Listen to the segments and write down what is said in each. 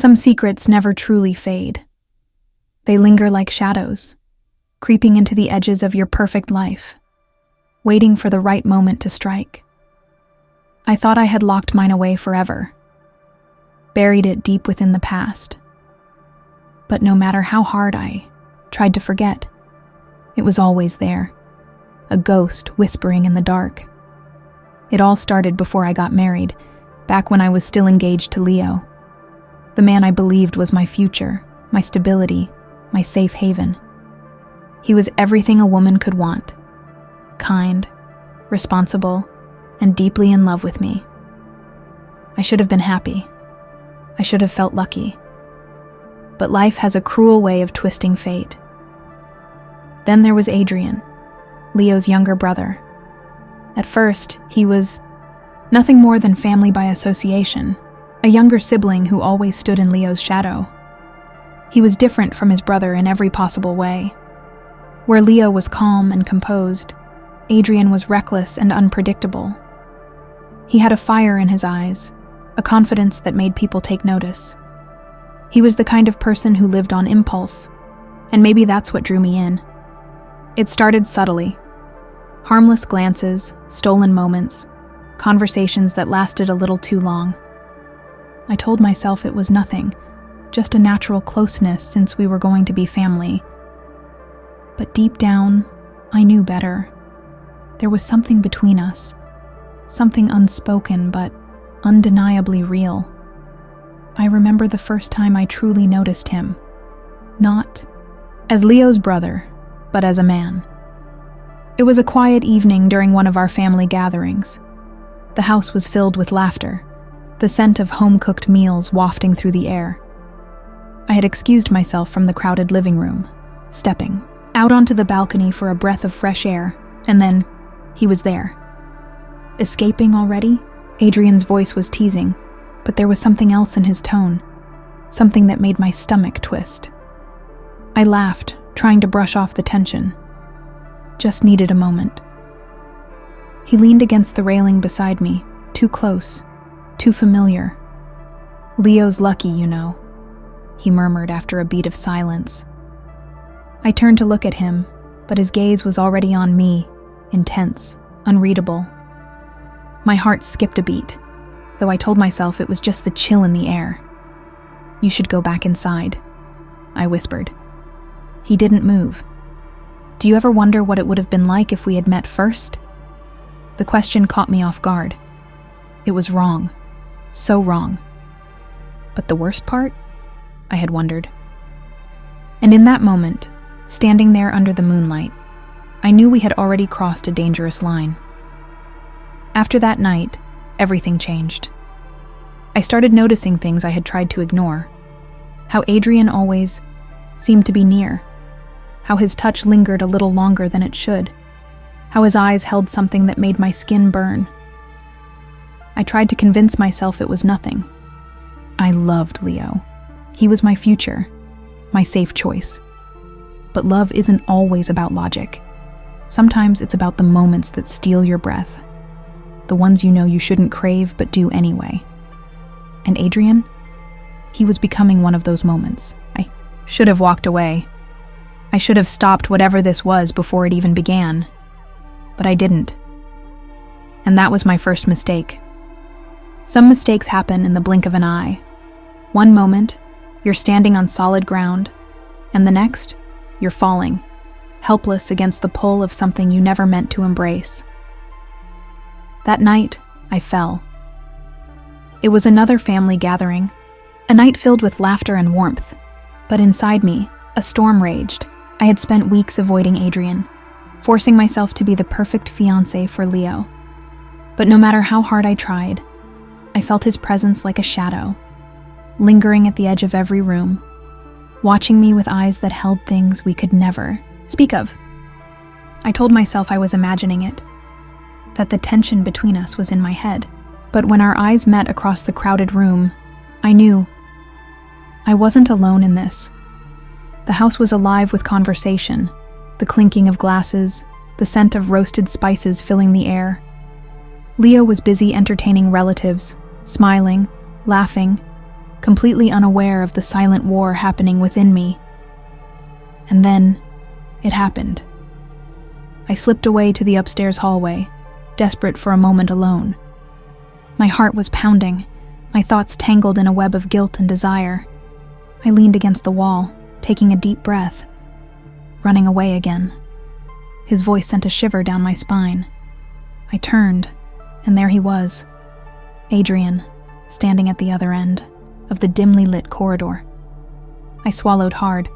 Some secrets never truly fade. They linger like shadows, creeping into the edges of your perfect life, waiting for the right moment to strike. I thought I had locked mine away forever, buried it deep within the past. But no matter how hard I tried to forget, it was always there, a ghost whispering in the dark. It all started before I got married, back when I was still engaged to Leo, the man I believed was my future, my stability, my safe haven. He was everything a woman could want: kind, responsible, and deeply in love with me. I should have been happy. I should have felt lucky. But life has a cruel way of twisting fate. Then there was Adrian, Leo's younger brother. At first, he was nothing more than family by association, a younger sibling who always stood in Leo's shadow. He was different from his brother in every possible way. Where Leo was calm and composed, Adrian was reckless and unpredictable. He had a fire in his eyes, a confidence that made people take notice. He was the kind of person who lived on impulse, and maybe that's what drew me in. It started subtly. Harmless glances, stolen moments, conversations that lasted a little too long. I told myself it was nothing, just a natural closeness since we were going to be family. But deep down, I knew better. There was something between us, something unspoken but undeniably real. I remember the first time I truly noticed him, not as Leo's brother, but as a man. It was a quiet evening during one of our family gatherings. The house was filled with laughter, the scent of home-cooked meals wafting through the air. I had excused myself from the crowded living room, stepping out onto the balcony for a breath of fresh air, and then he was there. Escaping already? Adrian's voice was teasing, but there was something else in his tone, something that made my stomach twist. I laughed, trying to brush off the tension. Just needed a moment. He leaned against the railing beside me, too close, too familiar. "Leo's lucky, you know," he murmured after a beat of silence. I turned to look at him, but his gaze was already on me, intense, unreadable. My heart skipped a beat, though I told myself it was just the chill in the air. "You should go back inside," I whispered. He didn't move. Do you ever wonder what it would have been like if we had met first? The question caught me off guard. It was wrong. So wrong. But the worst part? I had wondered. And in that moment, standing there under the moonlight, I knew we had already crossed a dangerous line. After that night, everything changed. I started noticing things I had tried to ignore. How Adrian always seemed to be near. How his touch lingered a little longer than it should. How his eyes held something that made my skin burn. I tried to convince myself it was nothing. I loved Leo. He was my future, my safe choice. But love isn't always about logic. Sometimes it's about the moments that steal your breath. The ones you know you shouldn't crave but do anyway. And Adrian? He was becoming one of those moments. I should have walked away. I should have stopped whatever this was before it even began. But I didn't. And that was my first mistake. Some mistakes happen in the blink of an eye. One moment, you're standing on solid ground, and the next, you're falling, helpless against the pull of something you never meant to embrace. That night, I fell. It was another family gathering, a night filled with laughter and warmth. But inside me, a storm raged. I had spent weeks avoiding Adrian, forcing myself to be the perfect fiancé for Leo. But no matter how hard I tried, I felt his presence like a shadow, lingering at the edge of every room, watching me with eyes that held things we could never speak of. I told myself I was imagining it, that the tension between us was in my head. But when our eyes met across the crowded room, I knew I wasn't alone in this. The house was alive with conversation, the clinking of glasses, the scent of roasted spices filling the air. Leo was busy entertaining relatives, smiling, laughing, completely unaware of the silent war happening within me. And then, it happened. I slipped away to the upstairs hallway, desperate for a moment alone. My heart was pounding, my thoughts tangled in a web of guilt and desire. I leaned against the wall, taking a deep breath, running away again. His voice sent a shiver down my spine. I turned, and there he was, Adrian, standing at the other end of the dimly lit corridor. I swallowed hard.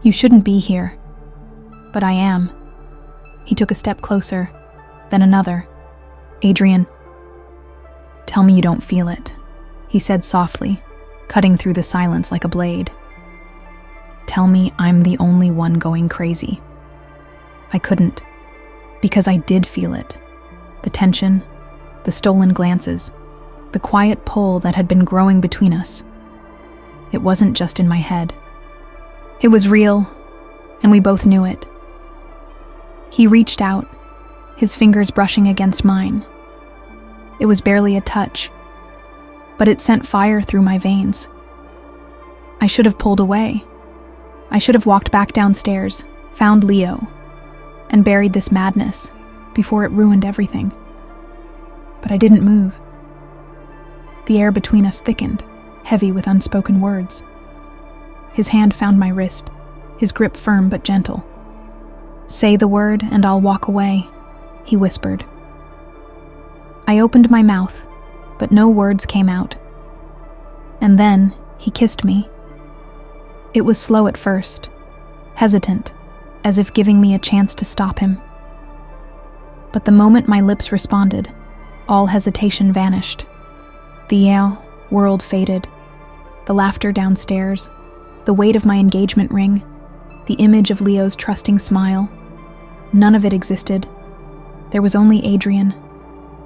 "You shouldn't be here." "But I am." He took a step closer, then another. "Adrian, tell me you don't feel it," he said softly, cutting through the silence like a blade. "Tell me I'm the only one going crazy." I couldn't, because I did feel it. The tension, the stolen glances, the quiet pull that had been growing between us. It wasn't just in my head. It was real, and we both knew it. He reached out, his fingers brushing against mine. It was barely a touch, but it sent fire through my veins. I should have pulled away. I should have walked back downstairs, found Leo, and buried this madness before it ruined everything. But I didn't move. The air between us thickened, heavy with unspoken words. His hand found my wrist, his grip firm but gentle. "Say the word and I'll walk away," he whispered. I opened my mouth, but no words came out. And then he kissed me. It was slow at first, hesitant, as if giving me a chance to stop him. But the moment my lips responded, all hesitation vanished. The world faded, the laughter downstairs, the weight of my engagement ring, the image of Leo's trusting smile. None of it existed. There was only Adrian,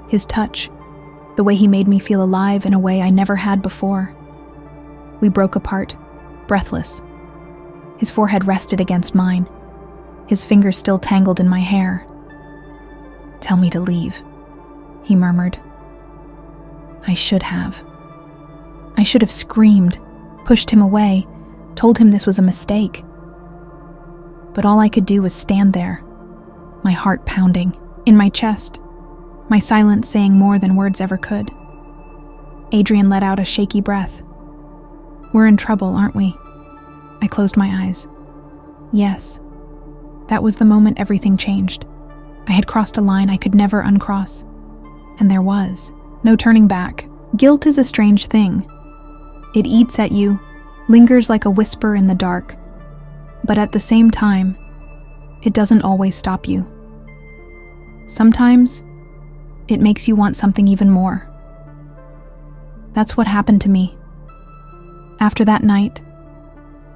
his touch, the way he made me feel alive in a way I never had before. We broke apart, breathless. His forehead rested against mine, his fingers still tangled in my hair. "Tell me to leave," he murmured. I should have. I should have screamed, pushed him away, told him this was a mistake. But all I could do was stand there, my heart pounding, in my chest, my silence saying more than words ever could. Adrian let out a shaky breath. "We're in trouble, aren't we?" I closed my eyes. Yes. That was the moment everything changed. I had crossed a line I could never uncross. And there was no turning back. Guilt is a strange thing. It eats at you, lingers like a whisper in the dark. But at the same time, it doesn't always stop you. Sometimes, it makes you want something even more. That's what happened to me. After that night,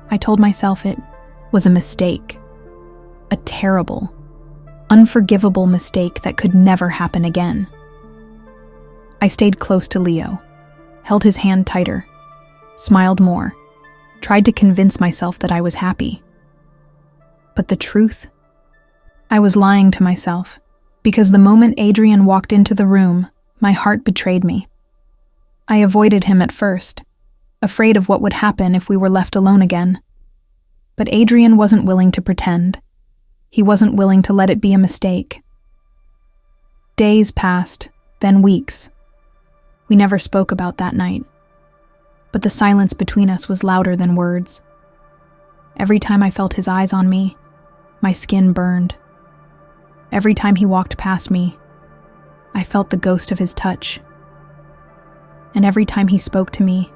I told myself it was a mistake. A terrible, unforgivable mistake that could never happen again. I stayed close to Leo, held his hand tighter, smiled more, tried to convince myself that I was happy. But the truth? I was lying to myself, because the moment Adrian walked into the room, my heart betrayed me. I avoided him at first, afraid of what would happen if we were left alone again. But Adrian wasn't willing to pretend. He wasn't willing to let it be a mistake. Days passed, then weeks. We never spoke about that night. But the silence between us was louder than words. Every time I felt his eyes on me, my skin burned. Every time he walked past me, I felt the ghost of his touch. And every time he spoke to me,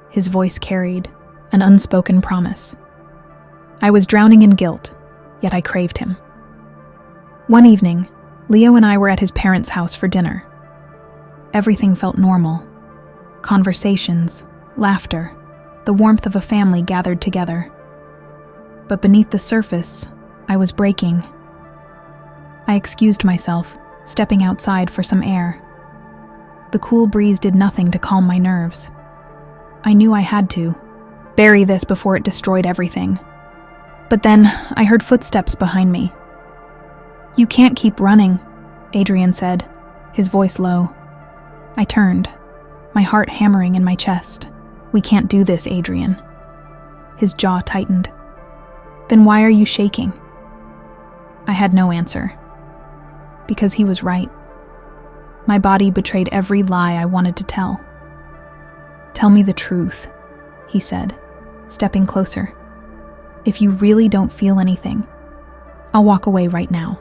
his voice carried an unspoken promise. I was drowning in guilt, yet I craved him. One evening, Leo and I were at his parents' house for dinner. Everything felt normal. Conversations, laughter, the warmth of a family gathered together. But beneath the surface, I was breaking. I excused myself, stepping outside for some air. The cool breeze did nothing to calm my nerves. I knew I had to bury this before it destroyed everything. But then I heard footsteps behind me. "You can't keep running," Adrian said, his voice low. I turned, my heart hammering in my chest. "We can't do this, Adrian." His jaw tightened. "Then why are you shaking?" I had no answer. Because he was right. My body betrayed every lie I wanted to tell. "Tell me the truth," he said, stepping closer. "If you really don't feel anything, I'll walk away right now.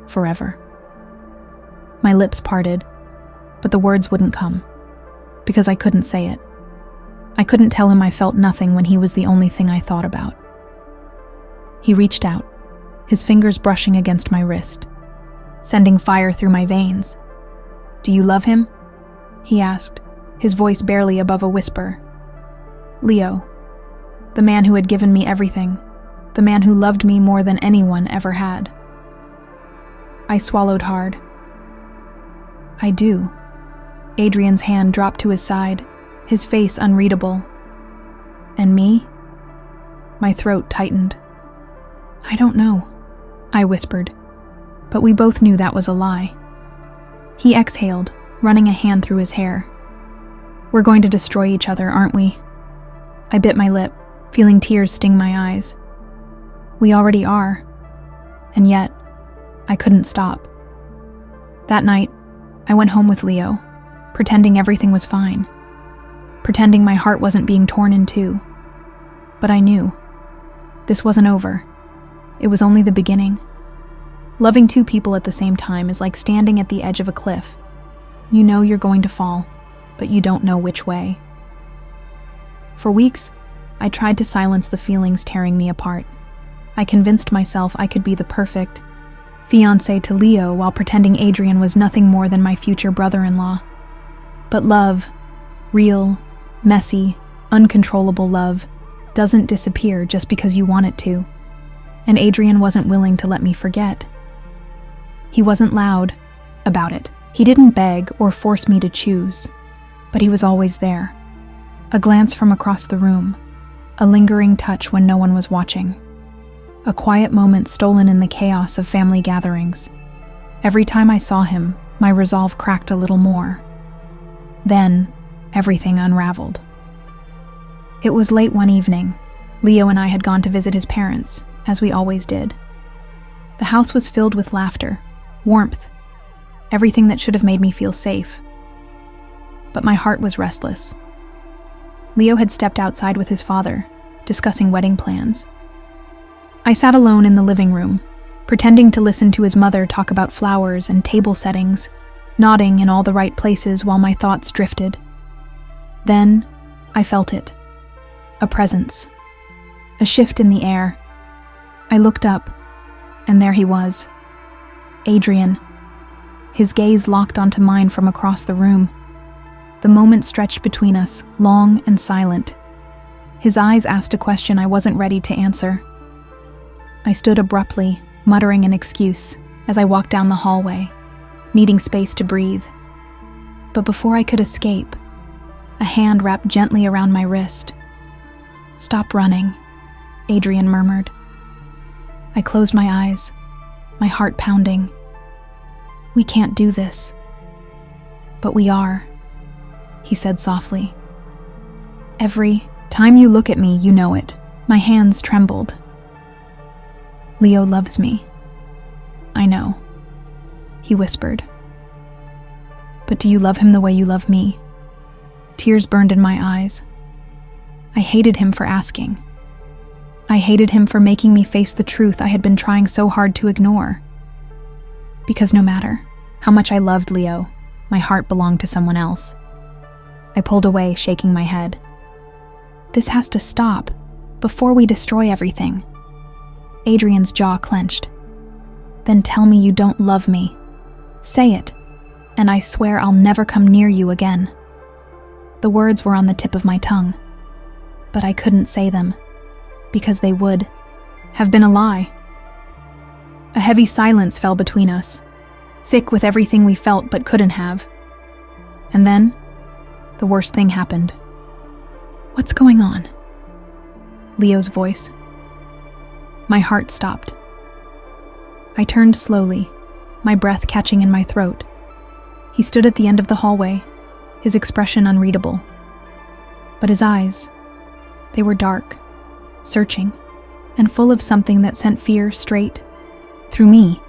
Forever." My lips parted, but the words wouldn't come, because I couldn't say it. I couldn't tell him I felt nothing when he was the only thing I thought about. He reached out, his fingers brushing against my wrist, sending fire through my veins. "Do you love him?" he asked, his voice barely above a whisper. "Leo, the man who had given me everything, the man who loved me more than anyone ever had." I swallowed hard. "I do." Adrian's hand dropped to his side, his face unreadable. "And me?" My throat tightened. "I don't know," I whispered, but we both knew that was a lie. He exhaled, running a hand through his hair. "We're going to destroy each other, aren't we?" I bit my lip, feeling tears sting my eyes. "We already are." And yet, I couldn't stop. That night, I went home with Leo, pretending everything was fine, pretending my heart wasn't being torn in two. But I knew. This wasn't over. It was only the beginning. Loving two people at the same time is like standing at the edge of a cliff. You know you're going to fall, but you don't know which way. For weeks, I tried to silence the feelings tearing me apart. I convinced myself I could be the perfect fiancé to Leo while pretending Adrian was nothing more than my future brother-in-law. But love, real, messy, uncontrollable love, doesn't disappear just because you want it to. And Adrian wasn't willing to let me forget. He wasn't loud about it. He didn't beg or force me to choose, but he was always there. A glance from across the room, a lingering touch when no one was watching, a quiet moment stolen in the chaos of family gatherings. Every time I saw him, my resolve cracked a little more. Then, everything unraveled. It was late one evening. Leo and I had gone to visit his parents, as we always did. The house was filled with laughter, warmth, everything that should have made me feel safe. But my heart was restless. Leo had stepped outside with his father, discussing wedding plans. I sat alone in the living room, pretending to listen to his mother talk about flowers and table settings, nodding in all the right places while my thoughts drifted. Then, I felt it. A presence. A shift in the air. I looked up, and there he was. Adrian. His gaze locked onto mine from across the room. The moment stretched between us, long and silent. His eyes asked a question I wasn't ready to answer. I stood abruptly, muttering an excuse, as I walked down the hallway, needing space to breathe. But before I could escape, a hand wrapped gently around my wrist. "Stop running," Adrian murmured. I closed my eyes, my heart pounding. "We can't do this." "But we are," he said softly. "Every time you look at me, you know it." My hands trembled. "Leo loves me." "I know," he whispered. "But do you love him the way you love me?" Tears burned in my eyes. I hated him for asking. I hated him for making me face the truth I had been trying so hard to ignore. Because no matter how much I loved Leo, my heart belonged to someone else. I pulled away, shaking my head. "This has to stop, before we destroy everything." Adrian's jaw clenched. "Then tell me you don't love me. Say it, and I swear I'll never come near you again." The words were on the tip of my tongue, but I couldn't say them, because they would have been a lie. A heavy silence fell between us, thick with everything we felt but couldn't have. And then, the worst thing happened. "What's going on?" Leo's voice. My heart stopped. I turned slowly, my breath catching in my throat. He stood at the end of the hallway, his expression unreadable. But his eyes, they were dark, searching, and full of something that sent fear straight through me.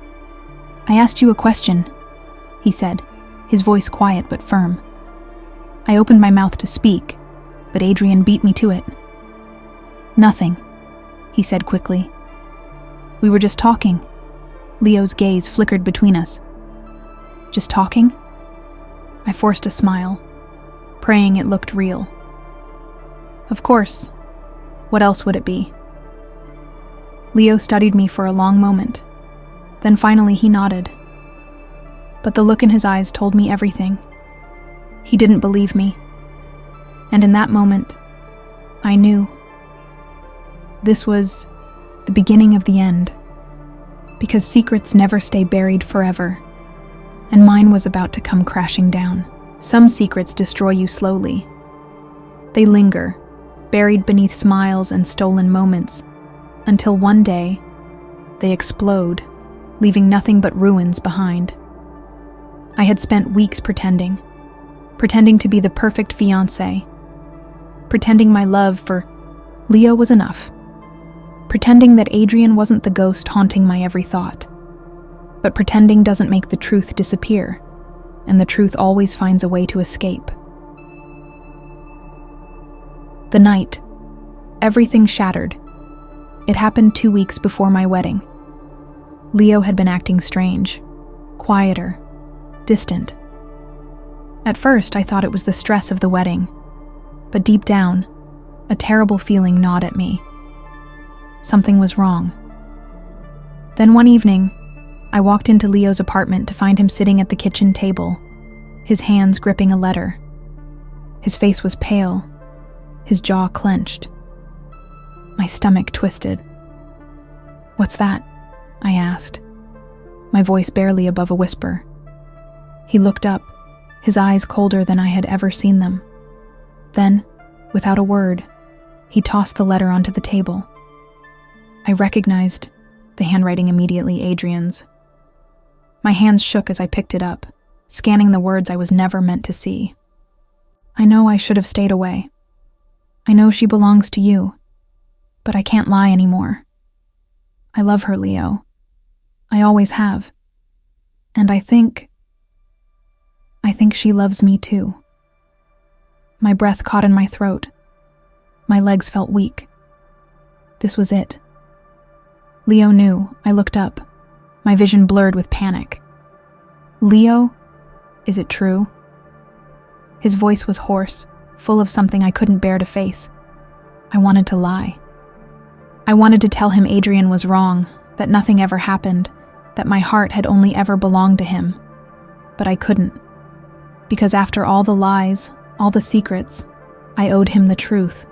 "I asked you a question," he said, his voice quiet but firm. I opened my mouth to speak, but Adrian beat me to it. "Nothing," he said quickly. "We were just talking." Leo's gaze flickered between us. "Just talking?" I forced a smile, praying it looked real. "Of course. What else would it be?" Leo studied me for a long moment. Then finally he nodded. But the look in his eyes told me everything. He didn't believe me. And in that moment, I knew. This was the beginning of the end. Because secrets never stay buried forever. And mine was about to come crashing down. Some secrets destroy you slowly. They linger, buried beneath smiles and stolen moments, until one day, they explode, leaving nothing but ruins behind. I had spent weeks pretending to be the perfect fiancé, pretending my love for Leo was enough, pretending that Adrian wasn't the ghost haunting my every thought. But pretending doesn't make the truth disappear, and the truth always finds a way to escape. The night, everything shattered. It happened 2 weeks before my wedding. Leo had been acting strange, quieter, distant. At first, I thought it was the stress of the wedding, but deep down, a terrible feeling gnawed at me. Something was wrong. Then one evening, I walked into Leo's apartment to find him sitting at the kitchen table, his hands gripping a letter. His face was pale, his jaw clenched. My stomach twisted. "What's that?" I asked, my voice barely above a whisper. He looked up, his eyes colder than I had ever seen them. Then, without a word, he tossed the letter onto the table. I recognized the handwriting immediately, Adrian's. My hands shook as I picked it up, scanning the words I was never meant to see. "I know I should have stayed away. I know she belongs to you, but I can't lie anymore. I love her, Leo. I always have. And I think she loves me too." My breath caught in my throat. My legs felt weak. This was it. Leo knew. I looked up, my vision blurred with panic. "Leo, is it true?" His voice was hoarse, full of something I couldn't bear to face. I wanted to lie. I wanted to tell him Adrian was wrong, that nothing ever happened, that my heart had only ever belonged to him. But I couldn't. Because after all the lies, all the secrets, I owed him the truth.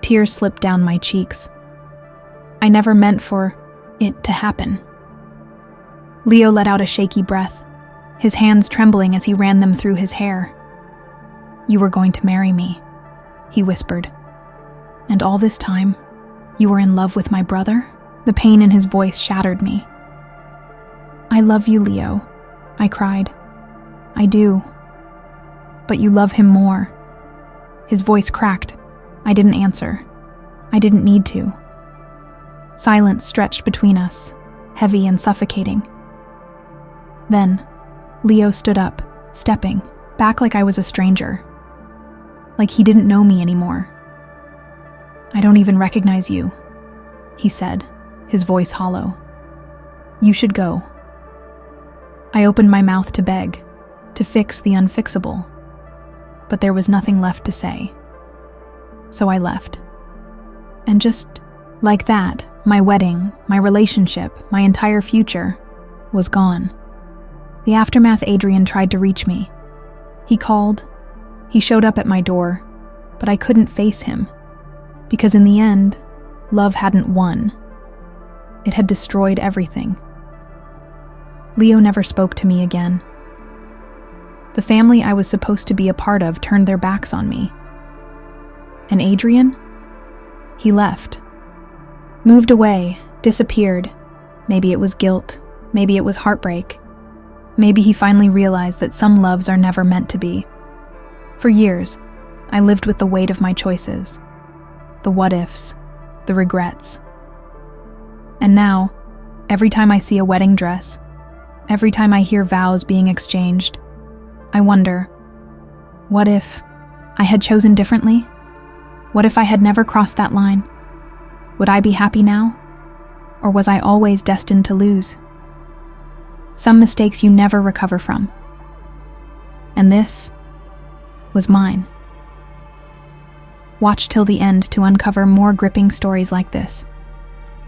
Tears slipped down my cheeks. I never meant for it to happen. Leo let out a shaky breath, his hands trembling as he ran them through his hair. "You were going to marry me," he whispered. "And all this time, you were in love with my brother?" The pain in his voice shattered me. "I love you, Leo," I cried. "I do. But you love him more." His voice cracked. I didn't answer. I didn't need to. Silence stretched between us, heavy and suffocating. Then, Leo stood up, stepping, back like I was a stranger. Like he didn't know me anymore. "I don't even recognize you," he said, his voice hollow. "You should go." I opened my mouth to beg, to fix the unfixable, but there was nothing left to say. So I left. And just like that, my wedding, my relationship, my entire future was gone. The aftermath, Adrian tried to reach me. He called. He showed up at my door, but I couldn't face him, because in the end, love hadn't won. It had destroyed everything. Leo never spoke to me again. The family I was supposed to be a part of turned their backs on me. And Adrian? He left. Moved away, disappeared. Maybe it was guilt, maybe it was heartbreak. Maybe he finally realized that some loves are never meant to be. For years, I lived with the weight of my choices, the what-ifs, the regrets. And now, every time I see a wedding dress, every time I hear vows being exchanged, I wonder, what if I had chosen differently? What if I had never crossed that line? Would I be happy now? Or was I always destined to lose? Some mistakes you never recover from. And this was mine. Watch till the end to uncover more gripping stories like this.